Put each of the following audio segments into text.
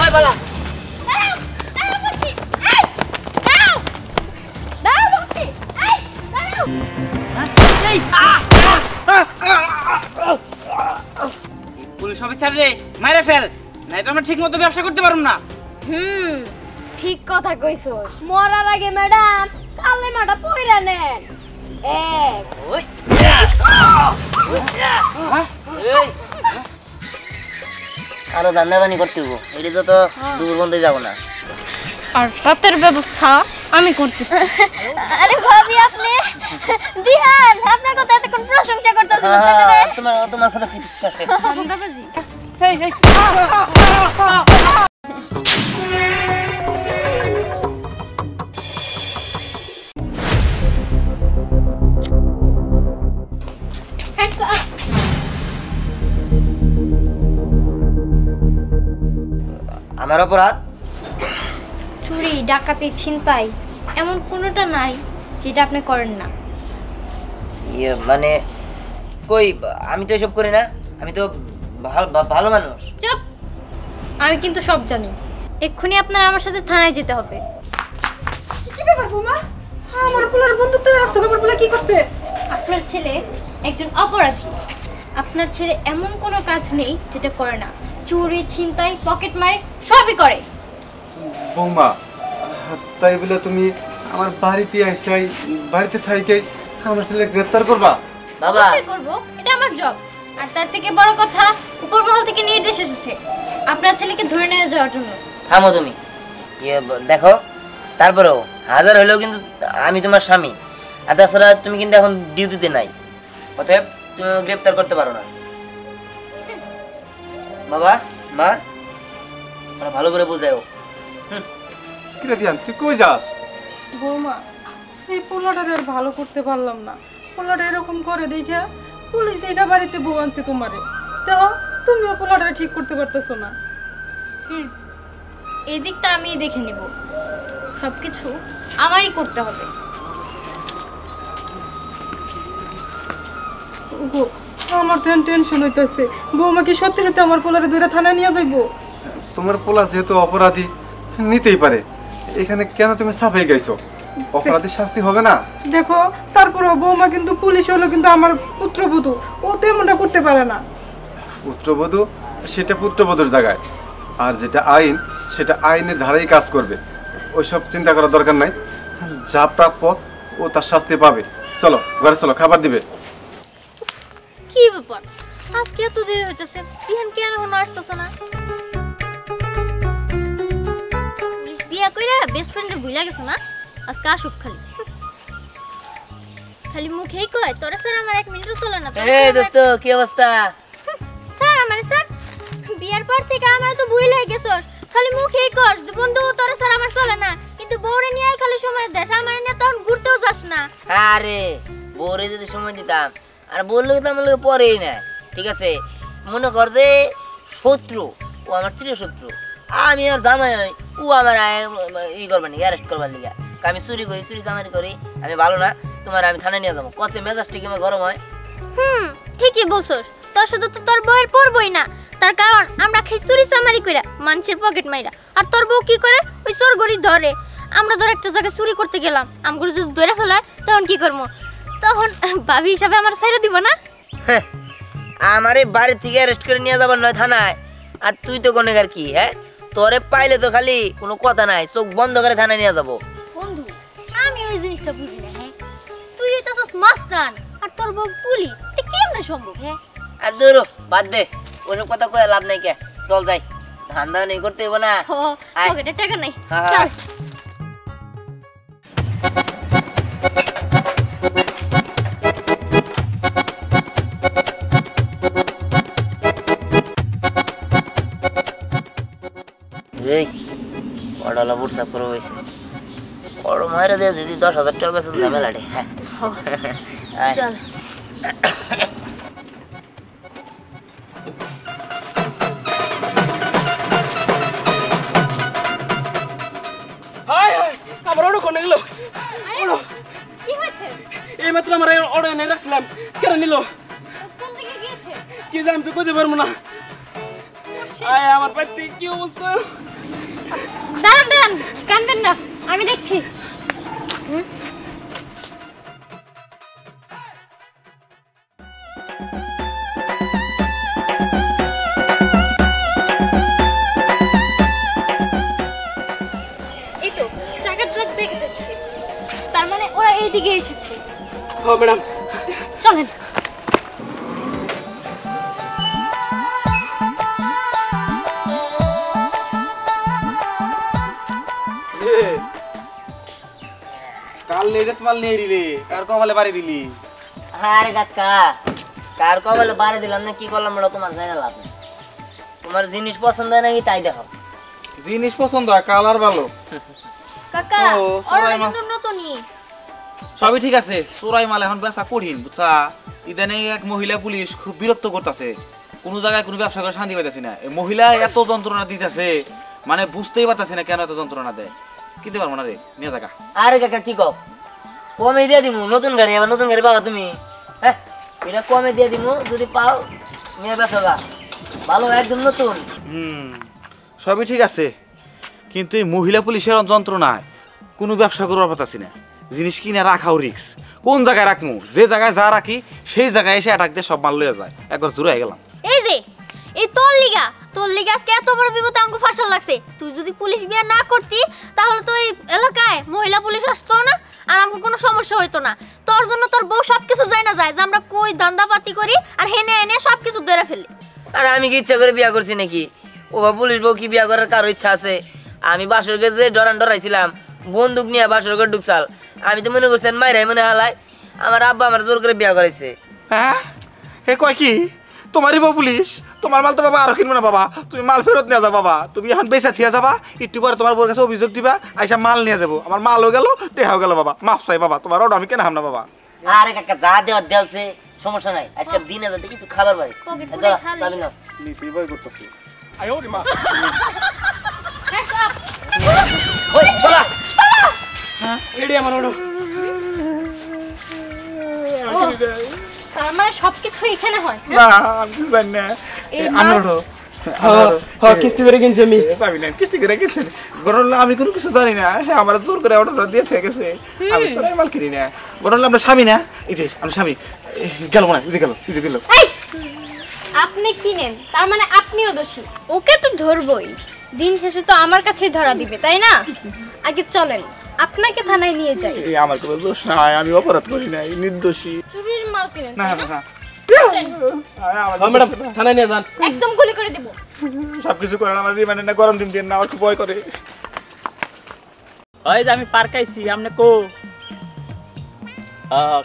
ওই বালা police officer রে মাইরে ফেল, নাই তো আমরা ঠিক মতো ব্যবসা করতে পারুম না। ঠিক কথা কইছস, মরার আগে ম্যাডাম কালে মাটা পয়রা নেন। আরো দান্দাবানি করতে হবো, এটা তো দূর বন্ধে যাবো না। আর রাতের ব্যবস্থা আমি করতেছি। আরে ভাবি আপনি দিহান আপনার কথা এতক্ষণ প্রশংসা করতেছিলেন তোমার কথা কি আছে? দাদাজি হেই হেই আমার অপরাধ? চুরি ডাকাতি ছিনতাই এমন কোনোটা নাই যেটা আপনি করেন না। মানে কই, আমি তো এসব করি না, আমি তো ভালো মানুষ। চুপ, আমি কিন্তু সব জানি। এক্ষুনি আপনার আমার সাথে থানায় যেতে হবে। কি ব্যাপার বৌমা? আমার পোলার বন্ধুত্ব রাখছো, আমার পোলা কি করতে? আপনার ছেলে একজন অপরাধী। আপনার ছেলে এমন কোনো কাজ নেই যেটা করে না। চুরি ছিনতাই পকেট মারি সবই করে। বৌমা, তাই বলে তুমি আমার বাড়িতে আইসাই বাড়িতে থাইকেই আমার ছেলে গ্রেফতার করবা? বাবা কি করব, এটা আমার জব। আর তার থেকে বড় কথা, উপরমহল থেকে নির্দেশ এসেছে আপনার ছেলেকে ধরে নিয়ে যাওয়ার জন্য। থামো তুমি, দেখো তারপরেও হাজার হলেও কিন্তু আমি তোমার স্বামী, আর তাছাড়া তুমি কিন্তু এখন ডিউটিতে নাই, অতএব তুমি গ্রেফতার করতে পারো না। বাবা মা ভালো করে বুঝাও। কিরে দিয়ান, তুই কই যাস? বৌমা, এই পোলাটারে আর ভালো করতে পারলাম না। পোলাটা এরকম করে দেখা পুলিশ দেখা বাড়িতে বউ আনছে তোমারে। দেখো তুমিও পোলাটারে ঠিক করতে পারতেছো না। এই দিকটা আমি দেখে নিব, সবকিছু আমারই করতে হবে। ওগো, আমার তো টেনশন হইতেছে। বৌমা কি সত্যি সত্যি আমার পোলারে ধরে থানায় নিয়ে যাইবো? তোমার পোলা যেহেতু অপরাধী, নিতেই পারে। এখানে কেন তুমি সাফাই গাইছো? অপরাধীর শাস্তি হবে না? দেখো তারপরেও বৌমা কিন্তু পুলিশ হলো কিন্তু আমার পুত্রবধূ, ও তো এমনটা করতে পারে না। পুত্রবধূ সেটা পুত্রবধূর জায়গায়, আর যেটা আইন সেটা আইনের ধারাই কাজ করবে। ওইসব চিন্তা করার দরকার নাই। যা প্রাপ্য ও তার শাস্তি পাবে। চলো ঘরে চলো, খাবার দিবে। কি ব্যাপার, আজকে এত দেরি হইতেছে, বিহান কেন এখনো আসতেছে না? বিয়া কইরা বেস্ট ফ্রেন্ডের ভুলা গেছে না? আজকে আসুক খালি খালি মুখেই কয় তোরা স্যার আমার 1 মিনিটও চলে না। এই দোস্ত কি অবস্থা? স্যার আমার স্যার বিয়ার পর থেকে আমার তো ভুল হয়ে গেছস, খালি মুখেই কর বন্ধু তোরা স্যার আমার চলে না, কিন্তু বউরে নিয়ে খালি সময় দেশ, আমার নিয়ে তখন ঘুরতেও যাস না। আরে বউরে যদি সময় দিতাম, আর বললে তো আমার লোক পরেই না। ঠিক আছে, মনে কর যে শত্রু, ও আমার স্ত্রীর শত্রু, আমি আর জামাই, ও আমার ই করবার নাকি, অ্যারেস্ট করবার লিগা। আমি চুরি করি, চুরি চামারি করি, আমি ভালো না, তোমার আমি থানায় নিয়ে যাবো। কত মেজাজ ঠিক আমার গরম হয়। ঠিকই বলছস, তোর শুধু তো তোর বউয়ের পরবই না, তার কারণ আমরা খাই চুরি চামারি কইরা মানুষের পকেট মাইরা, আর তোর বউ কি করে ওই চোর গড়ি ধরে। আমরা ধর একটা জায়গায় চুরি করতে গেলাম, আমগুলো যদি ধরে ফেলায় তখন কি করবো? তখন ভাবি হিসাবে আমার ছেড়ে দিব না? আমার এই বাড়ি থেকে অ্যারেস্ট করে নিয়ে যাবার নয় থানায়, আর তুই তো গুনেগার কি? হ্যাঁ, তোরে পাইলে তো খালি কোনো কথা নাই, চোখ বন্ধ করে থানায় নিয়ে যাবো। বন্ধু আমি ওই জিনিসটা বুঝি না। হ্যাঁ, তুই এটা তো মাস্তান আর তোর বউ পুলিশ, এটা কেমনে সম্ভব? হ্যাঁ, আর ধরো বাদ দে, ওইসব কথা কয়ে লাভ নাই। কে চল যাই, ধান্দা নেই করতে হইব না। পকেটে টাকা নাই, হ্যাঁ, চল। এই পড়ালা বুড়সা করে হয়েছে, বড় মায়েরা দিয়ে যদি 10,000 টাকা বেতন ঝামেলা রে। চল। আমার অর্ডার কোনে গেল? কি হয়েছে? এই মাত্র আমার অর্ডার এনে রাখছিলাম, কেন নিল? কোন দিকে গিয়েছে? কি জানি তো কইতে পারবো না। আয় আমার পেটে কি অবস্থা দাঁড়ান দাঁড়ান, কাঁদবেন না, আমি দেখছি। এই তো টাকার ট্রাক দেখে যাচ্ছে, তার মানে ওরা এইদিকে এসেছে। হ্যাঁ ম্যাডাম চলেন। কাল লেগেছ মাল নিয়ে দিলি কার কপালে বাড়ি দিলি আরে কাকা, কার কপালে বাড়ি দিলাম না কি করলাম ওটা তোমার জানা লাভ নেই। তোমার জিনিস পছন্দ হয় নাকি তাই দেখো। জিনিস পছন্দ হয় কালার ভালো কাকা ও, ওরা সবাই কিন্তু নতুনই। সবই ঠিক আছে চোরাই মাল এখন বেচা কঠিন বুঝছা ইদানিং এক মহিলা পুলিশ খুব বিরক্ত করতেছে কোনো জায়গায় কোনো ব্যবসা করে শান্তি পাইতেছি না এই মহিলা এত যন্ত্রণা দিতেছে মানে বুঝতেই পারতেছি না কেন এত যন্ত্রণা দেয় কিনতে পারবো না রে নিয়ে জায়গা আরে কাকা কি কও, কমে দিয়ে দিমু। নতুন গাড়ি, আবার নতুন গাড়ি পাবা তুমি? হ্যাঁ, এটা কমে দিয়ে দিমু, যদি পাও নিয়ে বেচো গা। ভালো একদম নতুন। সবই ঠিক আছে কিন্তু এই মহিলা পুলিশের যন্ত্রণায় কোনো ব্যবসা করবার পারতাছি না জিনিস কিনে রাখাও রিক্স কোন জায়গায় রাখবো যে জায়গায় যা রাখি সেই জায়গায় এসে অ্যাটাক দিয়ে সব মাল লয়ে যায় একবার জোরে হয়ে গেলাম এই যে এই তোর লিগা আজকে এত বড় বিপদে আমাকে ফাঁসাল লাগছে। তুই যদি পুলিশ বিয়ে না করতি তাহলে তো এই এলাকায় মহিলা পুলিশ আসতো না আর আমাকে কোনো সমস্যা হইতো না। তোর জন্য তোর বউ সবকিছু যায় না যায় যে আমরা কই ধান্দাপাতি করি আর হেনে এনে সবকিছু ধরে ফেলি। আর আমি কি ইচ্ছা করে বিয়া করছি নাকি? ও বা পুলিশ বউ কি বিয়া করার কারো ইচ্ছা আছে? আমি বাসর ঘরে যে ডরাইছিলাম, বন্দুক নিয়ে বাসর ঘর ঢুকছাল, আমি তো মনে করছেন মাইরাই মনে হালায়। আমার আব্বা আমার জোর করে বিয়া করাইছে। হ্যাঁ হে কয় কি তোমারই বউ পুলিশ তোমার মাল তো বাবা আরো কিনবো না বাবা তুমি মাল ফেরত নিয়ে যাও বাবা তুমি এখন বেঁচে থিয়া যাবা একটু পরে তোমার বউর কাছে অভিযোগ দিবা আইসা মাল নিয়ে যাবো আমার মালও গেল টেহাও গেল বাবা মাফ চাই বাবা তোমার ওটা আমি কেন হাম না বাবা আরে কাকা যা দেওয়ার দেওয়াছে, সমস্যা নাই। আজকে দিনে যাতে কিছু খাবার পাই। পকেট পুরে খালি। চাবি নাও। নিতেই ভয় করতেছি হ্যাঁ, সব। ওই, চলা। এডি আমার ওড়ো ও, তার মানে সবকিছু এখানে হয়। না আমি জানি না এই আমি মাল- ওঠো হ্যাঁ কিস্তি করে কিনছি আমি চাবি না কিস্তি করে গেছে গরমলা আমি কোনো কিছু জানি না হ্যাঁ আমার জোর করে অর্ডার দিয়ে গেছে আমি সরাই মাল কিনি না গরমলা আমরা স্বামী না এই যে আমি স্বামী গেল মনে হয় বুঝে গেল এই, আপনি কিনেন তার মানে আপনিও দোষী। ওকে তো ধরবই, দিন শেষে তো আমার কাছেই ধরা দিবে তাই না? আগে চলেন আপনাকে থানায় নিয়ে যাই। এই আমার কোনো দোষ নাই আমি অপরাধ করি নাই নির্দোষী চুরির মাল কিনেন না তাই না না? না হ্যাঁ ম্যাডাম থানায় নিয়ে যান একদম গুলি করে দেব। সবকিছু করেন আমার মানে না গরম ডিম দিয়ে না আমার খুব ভয় করে ওই যে আমি পার্ক আইছি আমনে কো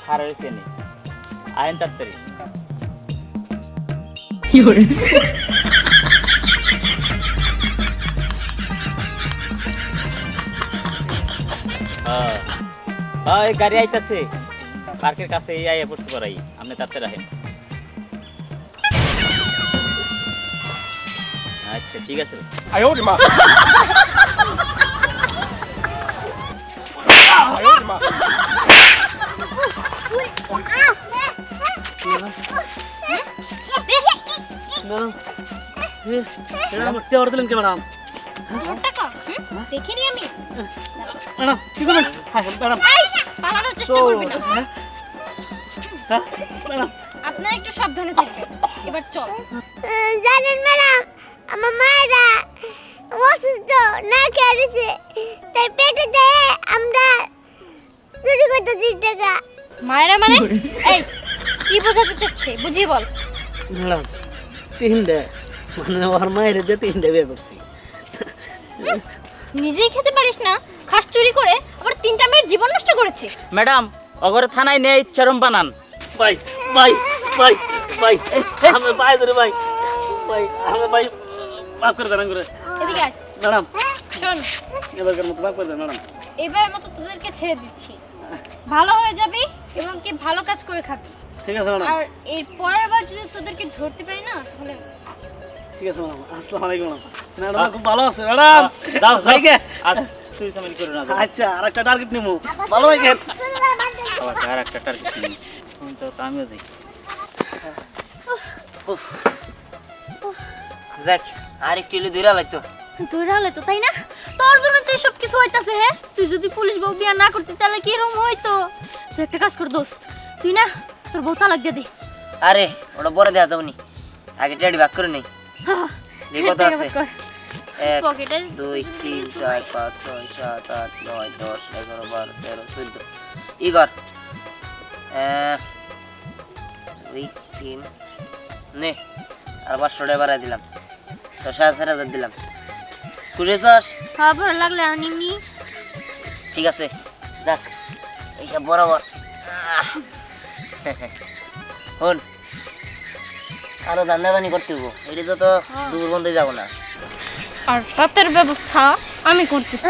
খারাপ হয়েছে নি আইন তাড়াতাড়ি ওই গাড়ি আইতাছে পার্কের কাছে এই আইয়া পড়তে পারাই আপনি তাড়াতাড়ি রাখেন আচ্ছা ঠিক আছে ম্যাডাম টেওয়ার দিলেন কি ম্যাডাম টাকা দেখিনি আমি। ম্যাডাম কি করবেন ম্যাডাম এই, পালানোর চেষ্টা করবি না। ম্যাডাম আপনারা একটু সাবধানে থাকবেন। এবার চল। জানেন ম্যাডাম আমার মায়েরা অসুস্থ না খেয়েছে তাই পেটে দেয় আমরা চুরি করতেছি টাকা। মায়েরা মানে এই কি বোঝাতে চাচ্ছে বুঝিয়ে বল। ম্যাডাম তিন দে মানে ওর মায়ের দিয়ে তিন দে বিয়ে করছি নিজেই খেতে পারিস না, খাস চুরি করে, আবার তিনটা মেয়ের জীবন নষ্ট করেছে। ম্যাডাম অগরে থানায় নিয়ে ইচ্ছারম বানান ভাই ভাই ভাই ভাই আমি ভাই ধরে ভাই ভাই আমি ভাই মাফ করে দেন করে এদিকে আয়। ম্যাডাম শোন, এবারকার মতো মাফ করে দেন ম্যাডাম এবারের মতো তোদেরকে ছেড়ে দিচ্ছি, ভালো হয়ে যাবি এবং কি ভালো কাজ করে খাবি। ঠিক আছে ম্যাডাম আর এর পরের বার যদি তোদেরকে ধরতে পারি না তাহলে ঠিক আছে ম্যাডাম আসসালামু আলাইকুম ম্যাডাম খুব ভালো আছে ম্যাডাম দাও ভাইকে আর তুই সামিল করে না আচ্ছা আরেকটা টার্গেট নিমু ভালো থাকেন আবার আর একটা টার্গেট নিই তো আমিও যাই যাক আর একটু হলে দূরা লাগতো। ধরে হলে তো তাই না, তোর জন্য তো সব কিছু হইতাছে। হ্যাঁ তুই যদি পুলিশ বউ বিয়া না করতি তাহলে কি এরকম হইতো? তুই একটা কাজ কর দোস্ত, তুই না তোর বউ তালাক দিয়ে দে। আরে ওটা বড় দেওয়া যাবনি, আগে টেডি ভাগ করে নেই। দেখি কত আছে। 1 পকেটে 2 3 4 5 6 7 8 9 10 11 12 13 14 ই কর 2 3 নে আর 500 টাকা বাড়াই দিলাম, তো 7,000 দিলাম। খুঁজেছস? খাওয়া ভালো লাগলে আর নিমনি। ঠিক আছে যাক, এইসব বরাবর। হন আরো ধান্দা বানি করতে হবো, এটা তো দূর বন্ধে যাবো না। আর রাতের ব্যবস্থা আমি করতেছি।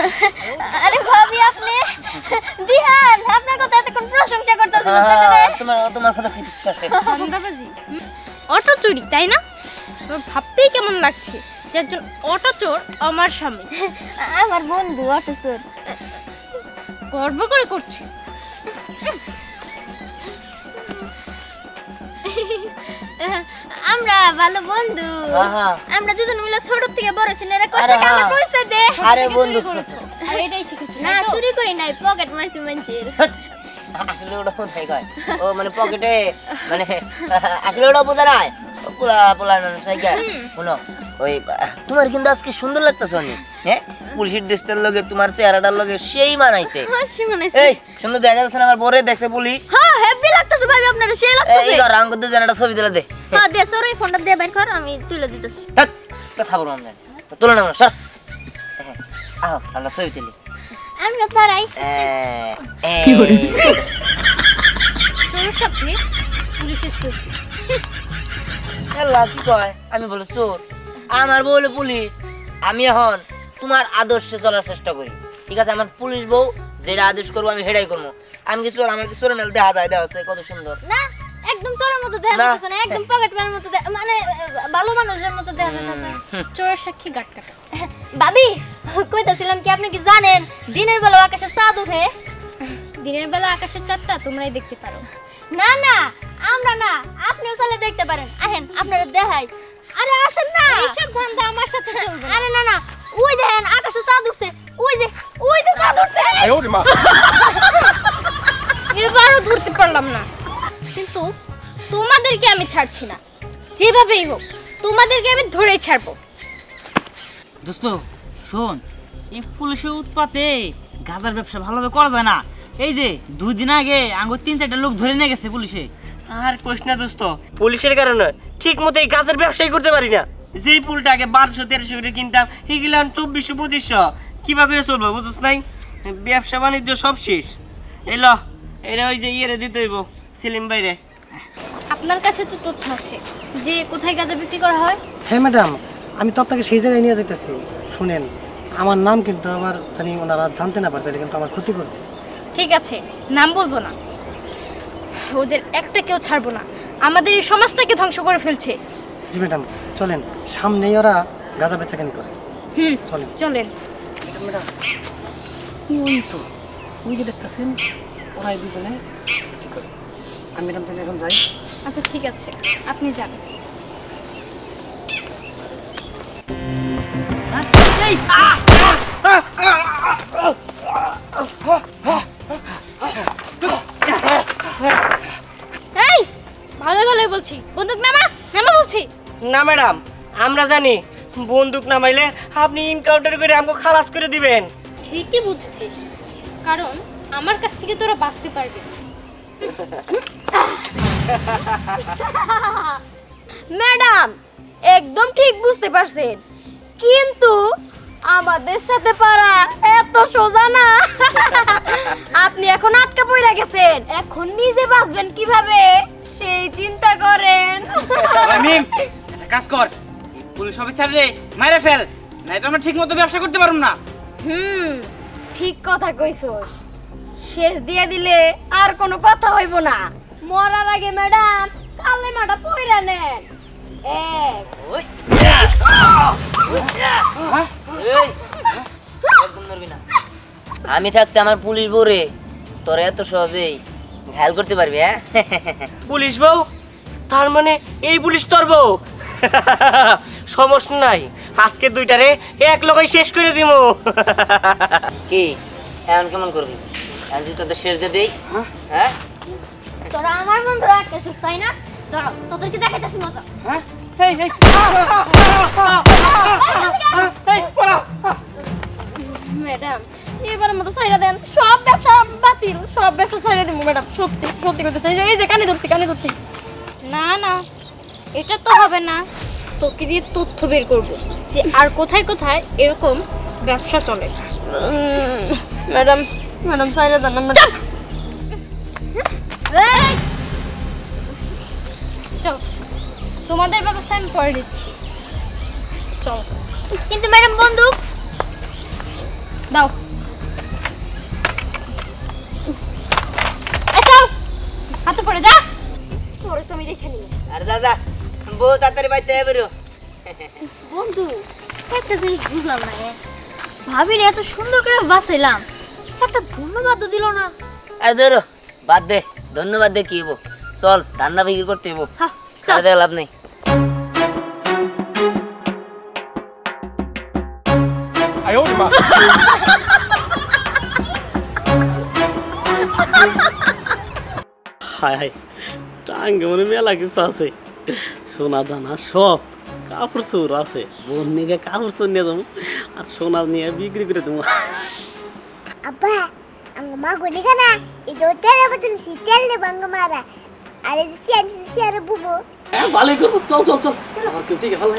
আরে ভাবি আপনি দিহান আপনার কথা এতক্ষণ প্রশংসা করতেছিল। তোমার কথা কইতেছি। অটো চুরি তাই না? ভাবতেই কেমন লাগছে যে একজন অটো চোর আমার স্বামী, আমার বন্ধু অটো চোর। গর্ব করে করছে। আমরা ভালো বন্ধু, আমরা দুজন মিলে ছোট থেকে বড় ছিলাম। এরা কষ্ট করে আমার পয়সা দে। আরে বন্ধু আর এটাই শিখেছি না, চুরি করি নাই, পকেট মারছি মানুষের। আসলে ওটা কোথায় কয়? ও মানে পকেটে, মানে আসলে ওটা বোঝা নাই, পুরা পোলা মানুষ। শোনো ওই তোমার কিন্তু আজকে সুন্দর লাগতেছে অনেক। হ্যাঁ পুলিশের ড্রেসটার লগে তোমার চেহারাটার লগে সেই মানাইছে। এই সুন্দর দেখা যাচ্ছে না? আমার বরে দেখছে পুলিশ। হ্যাঁ হেভি লাগতেছে ভাই, আপনার সেই লাগতেছে। এই রাং করতে জানাটা ছবি তুলে দে। হ্যাঁ দে, সরি ফোনটা দে বাইর কর, আমি তুলে দিতেছি। হ্যাঁ কথা বলবো আমরা, তো তুলে না সর। আহ আমরা ছবি তুলি। আমরা পারাই কি করে চোর সাথে পুলিশ এসেছে। আল্লাহ কি কয়? আমি বলে চোর, আমার বউ হলো পুলিশ। আমি এখন তোমার আদর্শে চলার চেষ্টা করি, ঠিক আছে? আমার পুলিশ বউ যেটা আদেশ করবো আমি সেটাই করবো। আমি কি চোর? আমার কি চোর নাল দেখা যায়? দেওয়া আছে কত সুন্দর না, একদম চোরের মতো দেখা যাচ্ছে না, একদম পকেট মারের মতো, মানে ভালো মানুষের মতো দেখা যাচ্ছে। চোরের সাক্ষী গাট কাটা। ভাবি কইতাছিলাম কি, আপনি কি জানেন দিনের বেলা আকাশে চাঁদ ওঠে? দিনের বেলা আকাশের চাঁদটা তোমরাই দেখতে পারো। না না আমরা না, আপনিও চলে দেখতে পারেন। আহেন আপনারা দেখাই। আরে আসেন না, এইসব ধান্দা আমার সাথে চলবে। আরে না না, ওই দেখেন আকাশে চাঁদ উঠছে, ওই যে চাঁদ উঠছে। এবারও ধরতে পারলাম না, কিন্তু তোমাদেরকে আমি ছাড়ছি না। যেভাবেই হোক তোমাদেরকে আমি ধরেই ছাড়বো। দোস্ত শোন, এই পুলিশের উৎপাতে গাঁজার ব্যবসা ভালোভাবে করা যায় না। এই যে 2 দিন আগে আঙ্গুর 3-4টা লোক ধরে নিয়ে গেছে পুলিশে। আর কোশ না দোস্ত, পুলিশের কারণে ঠিক মতো এই গাছের ব্যবসাই করতে পারি না। যেই ফুলটা আগে 1200-1300 করে কিনতাম, এগুলো 2400-2500 কিভাবে করে চলবো বুঝছ নাই? ব্যবসা বাণিজ্য সব শেষ। এলো এটা ওই যে ইয়েরে দিতে হইব, সেলিম বাইরে। আপনার কাছে তো তথ্য আছে যে কোথায় গাঁজা বিক্রি করা হয়? হ্যাঁ ম্যাডাম, আমি তো আপনাকে সেই জায়গায় নিয়ে যেতেছি। শুনেন, আমার নাম কিন্তু আমার জানি ওনারা জানতে না পারে, তাহলে কিন্তু আমার ক্ষতি করবে। ঠিক আছে, নাম বলবো না, ওদের একটা কেউ ছাড়বো না। আমাদের এই সমাজটাকে ধ্বংস করে ফেলছে। জি ম্যাডাম, চলেন, সামনেই ওরা গাঁজা বেচাকেনি করে। চলেন চলেন। ওই তো, ওই যে দেখতেছেন ওরাই দুজনে। ঠিক আছে, আমি ম্যাডাম তাহলে এখন যাই। আচ্ছা ঠিক আছে, আপনি যান। এই ভালো ভালো বলছি, বন্দুক নামা নামা বলছি। না ম্যাডাম, আমরা জানি বন্দুক নামাইলে আপনি ইনকাউন্টার করে আমাকে খালাস করে দিবেন। ঠিকই বুঝেছিস, কারণ আমার কাছ থেকে তোরা বাঁচতে পারবি। ম্যাডাম একদম ঠিক বুঝতে পারছেন, কিন্তু আমাদের সাথে পারা এত সোজা না। আপনি এখন আটকা পড়ে গেছেন, এখন নিজে বাঁচবেন কিভাবে সেই চিন্তা করেন। মিম কাজ কর, পুলিশ অফিসার রে মাইরে ফেল, নাই তো আমরা ঠিক মতো ব্যবসা করতে পারবো না। ঠিক কথা কইছস, শেষ দিয়ে দিলে আর কোনো কথা হইব না। মরার আগে ম্যাডাম কালে মাটা পয়রা নেন। আমি থাকতে আমার পুলিশ বউরে তোরা এত সহজেই ঘায়াল করতে পারবি? হ্যাঁ পুলিশ বউ? তার মানে এই পুলিশ তোর বউ? সমস্যা নাই, আজকে দুইটারে এক লগে শেষ করে দিব। কি এখন কেমন করবি? এখন তুই তোদের শেষ দিয়ে দেই। হ্যাঁ তোরা আমার বন্ধু রাখতেছিস তাই না? দাঁড়াও, তোদেরকে দেখাইতেছি মজা। হ্যাঁ এই এই ম্যাডাম এবার মতো সাইরা দেন, সব ব্যবসা বাতিল, সব ব্যবসা সাইরা দিব ম্যাডাম। সত্যি সত্যি করতে চাই। এই যে কানে ধরছি। না না, এটা তো হবে না। তোকে দিয়ে তথ্য বের করব যে আর কোথায় কোথায় এরকম ব্যবসা চলে। ম্যাডাম ম্যাডাম সাইরা দেন না ম্যাডাম। চলো, তোমাদের ব্যবস্থা আমি পরে দিচ্ছি। চলো। কিন্তু ম্যাডাম বন্দুক দাও। হাতে পড়ে যা, পরে তুমি দেখে নিও। আরে দাদা বউ তাড়াতাড়ি বাইতে বেরো। বন্ধু একটা জিনিস বুঝলাম না, ভাবিনি এত সুন্দর করে বাঁচাইলাম, একটা ধন্যবাদ দিল না। আরে ধরো বাদ দে, ধন্যবাদ দে কি হবো, চল ধান্দা বিক্রি করতে হবো, চল। দেখ লাভ নেই। হায় হায়, টাঙ্গে মনে মেলা কিছু আছে, সোনা দানা সব, কাপড় চোর আছে, বোন নিয়ে কাপড় চোর নিয়ে যাবো আর সোনা নিয়ে বিক্রি করে দেবো। అబ్బా అంగ మా గుడిగనా ఇది ఒట్టేల బతులు సిట్టెల్ని బంగమారా అరే సియారు బుబు ভালোই করছো, চল চল চল, আমার কেউ দিকে ভালো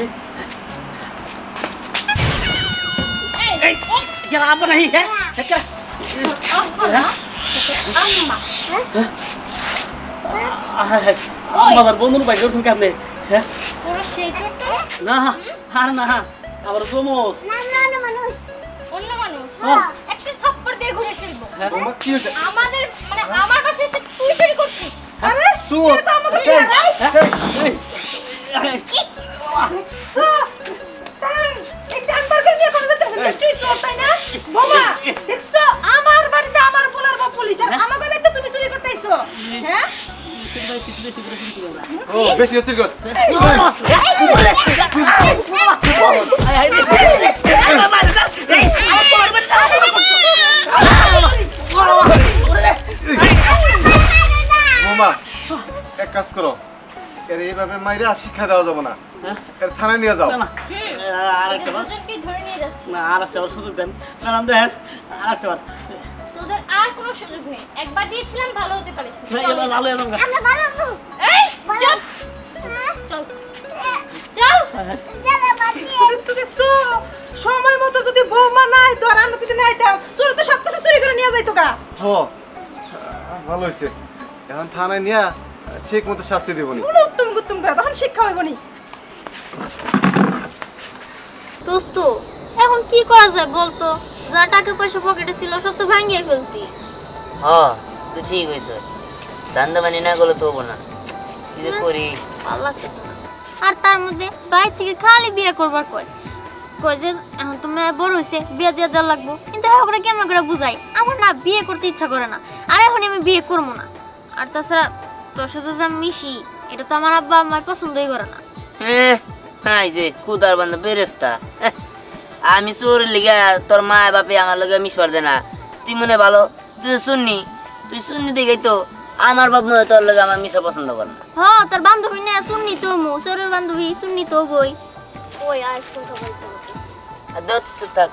apa nahi hai আমাদের বন্ধুর বাইক করছেন কেমনে? ওরা সেই ছোট না আর না আবার সমস অন্য মানুষ একটা থাপ্পড় দিয়ে ঘুরে ফেলবো। তোমার কি হয়েছে? আমাদের মানে আমার পাশে এসে তুই চুরি করছিস। আরে চোর এটা আমাদের ছেড়ে দাও। এই ডানবার্গার নিয়ে কোন দিতে নিশ্চয়ই চোর তাই না? বাবা দেখছো আমার বাড়িতে আমার পোলার বা পুলিশ আর আমাকে বাড়িতে তুমি চুরি করতে আইছো। হ্যাঁ ও বেশি হচ্ছে গো। মামা এক কাজ করো, এর এইভাবে মাইরে শিক্ষা দেওয়া যাবে না, এর থানায় নিয়ে যাও। দুজনকে ধরে নিয়ে যাচ্ছি। না আর একটা সুযোগ দেন, ম্যাডাম দেখেন আর একটা তোদের আর কোনো সুযোগ নেই, একবার দিয়েছিলাম ভালো হতে পারিস না। ভালো এরকম আমরা ভালো আছো এই চল চল চল চলো বাকি দেখছো সময় মতো যদি বৌমা নাই তো আর আমরা যদি নাই দাও চোর তো সবকিছু চুরি করে নিয়ে যাইতো গা। ও ভালো হয়েছে, এখন থানায় নিয়ে ঠিক মতো শাস্তি দেবনি। পুরো উত্তম গুত্তম করে তখন শিক্ষা হইবনি। দোস্ত এখন কি করা যায় বলতো? যা টাকা পয়সা পকেটে ছিল সব তো ভাঙিয়ে ফেলছি। হ্যাঁ তুই ঠিক হয়েছ, ধান্দা বানি না করলে তো হবো না, কি যে করি ভালো লাগতেছে না। আর তার মধ্যে বাইরে থেকে খালি বিয়ে করবার কয় যে এখন তো মেয়ে বড় হয়েছে, বিয়ে দিয়ে দেওয়া লাগবো। কিন্তু এখন কেমন করে বুঝাই, আমার না বিয়ে করতে ইচ্ছা করে না, আর এখন আমি বিয়ে করবো না। আর তাছাড়া তোর সাথে যে মিশি এটা তো আমার আব্বা আমার পছন্দই করে না। হ্যাঁ যে কুদার বান্ধব বেরেস্তা, আমি চোর লিগা তোর মা বাপে আমার লগে মিশবার দে না। তুই মনে ভালো তুই শুননি দেখে তো আমার বাপ মনে তোর লগে আমার মিশা পছন্দ করে না। হ্যাঁ তোর বান্ধবী না শুননি তো মু চোরের বান্ধবী শুননি তো বই ওই আজ কোন সবাই চলছে আর দত তো থাক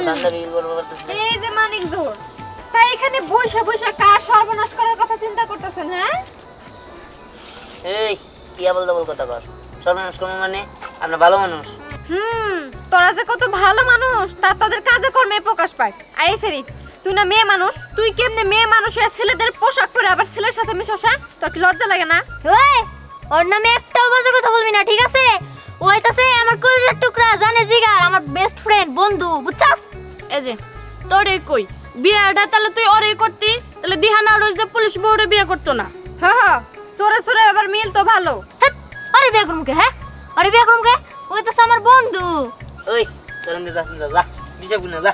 ধান্দা বিক্রি করবো করতেছে। এই যে মানিক জোর তাই এখানে বৈশা বৈশা কার সর্বনাশ করার কথা চিন্তা করতেছেন? হ্যাঁ এই কি আবল দাবল কথা কর, সর্বনাশ করবো মানে আমরা ভালো মানুষ। তোরা যে কত ভালো মানুষ তা তোদের কাজে কর্মে প্রকাশ পায়। আর এই সেরি তুই না মেয়ে মানুষ, তুই কেমনে মেয়ে মানুষ হয়ে ছেলেদের পোশাক পরে আবার ছেলের সাথে মিশোস? তোর কি লজ্জা লাগে না? ওই ওর নামে একটাও বাজে কথা বলবি না, ঠিক আছে? ওই তাছে আমার কলেজের টুকরা জানে জিগার, আমার বেস্ট ফ্রেন্ড বন্ধু, বুঝছস? এই যে তোরে কই বিয়েটা তাহলে তুই ওরে করতি, তাহলে দিহানা রোজ যে পুলিশ বউরে বিয়ে করতো না। হ্যাঁ হ্যাঁ সরে সরে এবার মিল তো ভালো। আরে বিয়ে করুম কে? হ্যাঁ আরে বিয়ে করুম কে? ওই তাছে আমার বন্ধু। ওই তোর এনে যাস না, যা দিশা না যা।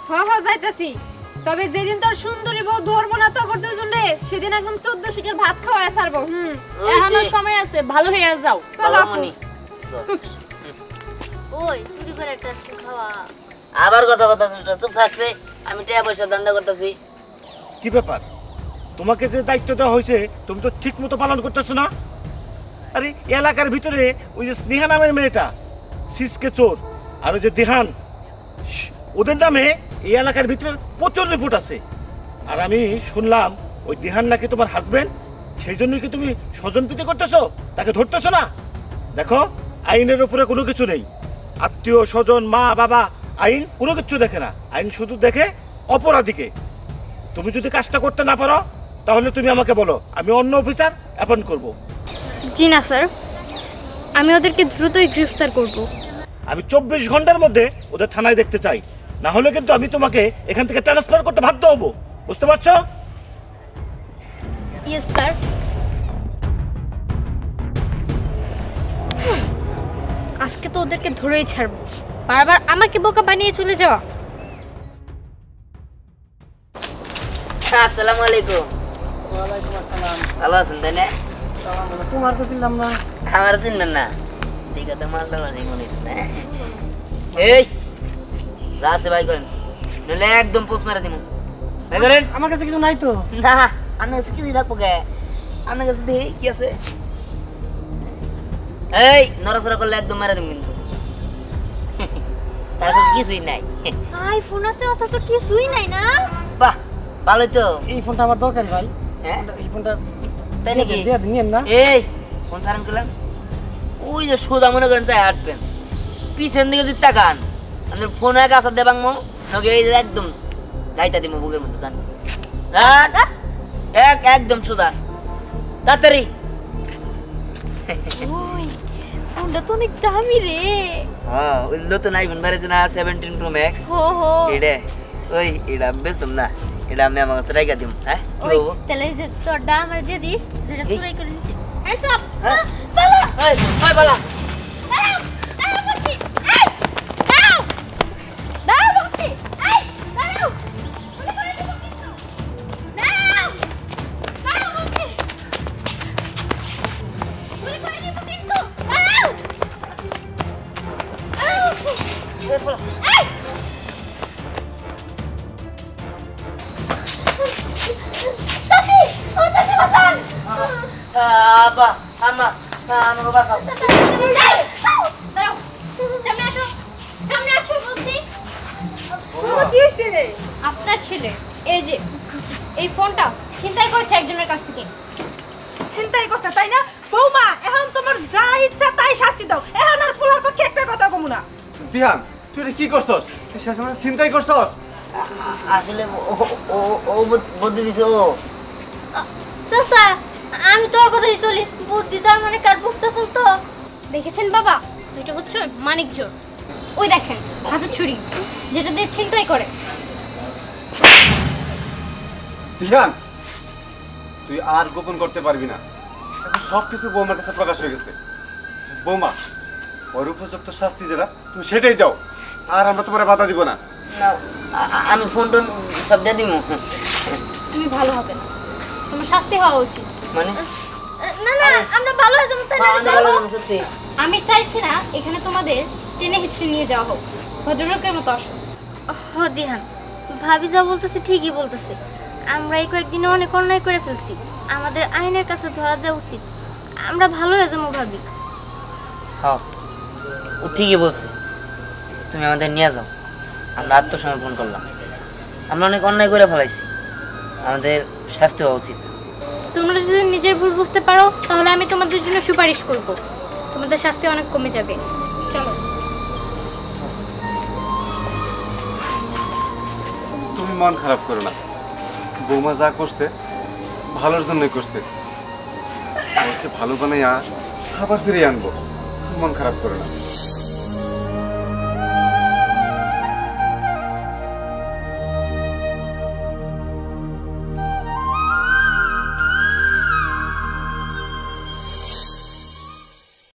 হ্যাঁ হ্যাঁ যাইতাছি, তবে যেদিন তোর সুন্দরী বউ ধরবো না তো করতে জন্য সেদিন একদম 14 শিকের ভাত খাওয়ায় ছাড়বো। এখনো সময় আছে, ভালো হয়ে যাও। চলো আপু ওই চুরি করে একটা আইসক্রিম খাওয়া। আবার কথা কথা চুপ থাকছে, আমি টাকা পয়সা ধান্দা করতেছি। কি ব্যাপার, তোমাকে যে দায়িত্ব দেওয়া হয়েছে তুমি তো ঠিক মতো পালন করতেছো না। আরে এলাকার ভিতরে ওই যে স্নেহা নামের মেয়েটা সিসকে চোর, আর ওই যে দিহান, ওদের নামে এই এলাকার ভিতরে প্রচুর রিপোর্ট আছে। আর আমি শুনলাম ওই দিহান নাকি তোমার হাজবেন্ড, সেই জন্যই কি তুমি স্বজনপ্রীতি করতেছো, তাকে ধরতেছো না? দেখো, আইনের উপরে কোনো কিছু নেই, আত্মীয় স্বজন মা বাবা আইন কোনো কিছু দেখে না, আইন শুধু দেখে অপরাধীকে। তুমি যদি কাজটা করতে না পারো তাহলে তুমি আমাকে বলো, আমি অন্য অফিসার অ্যাপয়েন্ট করব। জি না স্যার, আমি ওদেরকে দ্রুতই গ্রেফতার করব। আমি 24 ঘন্টার মধ্যে ওদের থানায় দেখতে চাই, না হলে কিন্তু আমি তোমাকে এখান থেকে ট্রান্সফার করতে বাধ্য হব, বুঝতে পারছো? Yes sir. আজকে তো ওদেরকে ধরেই ছাড়বো, বারবার আমাকে বোকা বানিয়ে চলে যাওয়া। আসসালামু আলাইকুম। ওয়ালাইকুম আসসালাম। ভালো আছেন তাই না? তোমার তো চিনলাম না। আমার চিনবেন না, ঠিক আছে মালটা মানে মনে হচ্ছে। এই রাতে ভাই করেন, নইলে একদম পোস্ট মেরে দিব। ভাই করেন। আমার কাছে কিছু নাই তো। না, আমার কাছে কিছু রাখবো কে? আমার কাছে দেখি কি আছে। এই নড়াচড়া করলে একদম মেরে দিব কিন্তু। তার কাছে কিছুই নাই। আইফোন আছে অথচ কিছুই নাই না। বাহ, ভালো তো। এই ফোনটা আমার দরকারি ভাই। হ্যাঁ, এই ফোনটা তাই নাকি? দিয়ে দিন না। এই ফোন সারেন করলাম, ওই যে সোজা মনে করেন চাই হাঁটবেন, পিছন দিকে যদি তাকান আমাদের ফোন এক আসা দেবাং মো নাকি এই যে একদম গাইতা দিব বুকের মধ্যে জান। একদম সোজা, তাড়াতাড়ি। ওই ফোনটা তো অনেক দামি রে। হ্যাঁ, ওই নতুন আইফোন বেরিয়েছে না 17 Pro Max। হো হো, এটা ওই এটা বেসম না, এটা আমি আমার কাছে রাইখা দিম। হ্যাঁ, ওই তাহলে যে তোরটা আমার দিয়ে দিস, যেটা চুরাই করে নিছি। Hands up. হ্যাঁ, চলো। এই ওই বালা দাঁড়াও, দাঁড়াও বলছি। এই দাঁড়াও, দাঁড়াও বলছি। এই দাঁড়াও, গুলি করে দিব কিন্তু। দাঁড়াও, দাঁড়াও বলছি। গুলি করে দিব কিন্তু। দাঁড়াও, দাঁড়াও বলছি। এই চাচি, ও চাচি বাসান। আবা আমা আমাকে বাঁচাও। দাঁড়াও, সামনে আসো, সামনে আসো বলছি। কি হয়েছে রে? আপনার ছেলে এই যে এই ফোনটা ছিনতাই করেছে একজনের কাছ থেকে। চিন্তাই করছে তাই না? বৌমা, এখন তোমার যা ইচ্ছা তাই শাস্তি দাও, এখন আর পোলার পক্ষে একটা কথা কমু না। দিহান, তুই এটা কি করছস? শেষ মানে চিন্তাই করছস? আসলে ও বুদ্ধি দিছে ও। চাচা, আমি তোর কথাই চলি, বুদ্ধি তার মানে কার বুঝতেছেন তো? দেখেছেন বাবা, দুইটা হচ্ছে মানিক জোর। ওই দেখেন হাতে ছুরি, যেটা দিয়ে ছিনতাই করে। দিহান, তুই আর গোপন করতে পারবি না, এখন সবকিছু বৌমার কাছে প্রকাশ হয়ে গেছে। বৌমা, ওর উপযুক্ত শাস্তি যেটা তুমি সেটাই দাও, আর আমরা তোমার বাধা দিব না। না, আমি ফোন টোন সব দিয়ে দিব। তুমি ভালো হবে না, তোমার শাস্তি হওয়া উচিত। মানে না না, আমরা ভালো হয়ে যাবো তাই না? আমাদের ভালো হবে সত্যি। আমি চাইছি না এখানে তোমাদের টেনে হিচড়ে নিয়ে যাওয়া হোক, ভদ্রলোকের মতো আসো। ও দিহান, ভাবি যা বলতেছে ঠিকই বলতেছে। আমরা এই কয়েকদিনে অনেক অন্যায় করে ফেলছি, আমাদের আইনের কাছে ধরা দেওয়া উচিত। আমরা ভালো হয়ে যাবো ভাবি। হ্যাঁ, ও ঠিকই বলছে, তুমি আমাদের নিয়ে যাও। আমরা আত্মসমর্পণ করলাম, আমরা অনেক অন্যায় করে ফেলাইছি, আমাদের শাস্তি হওয়া উচিত। তোমরা যদি নিজের ভুল বুঝতে পারো তাহলে আমি তোমাদের জন্য সুপারিশ করব, তোমাদের শাস্তি অনেক কমে যাবে। চলো। তুমি মন খারাপ করো না, বৌমা যা করছে ভালোর জন্যই করছে। ওকে ভালো বানাইয়া আবার ফিরিয়ে আনবো, মন খারাপ করো না।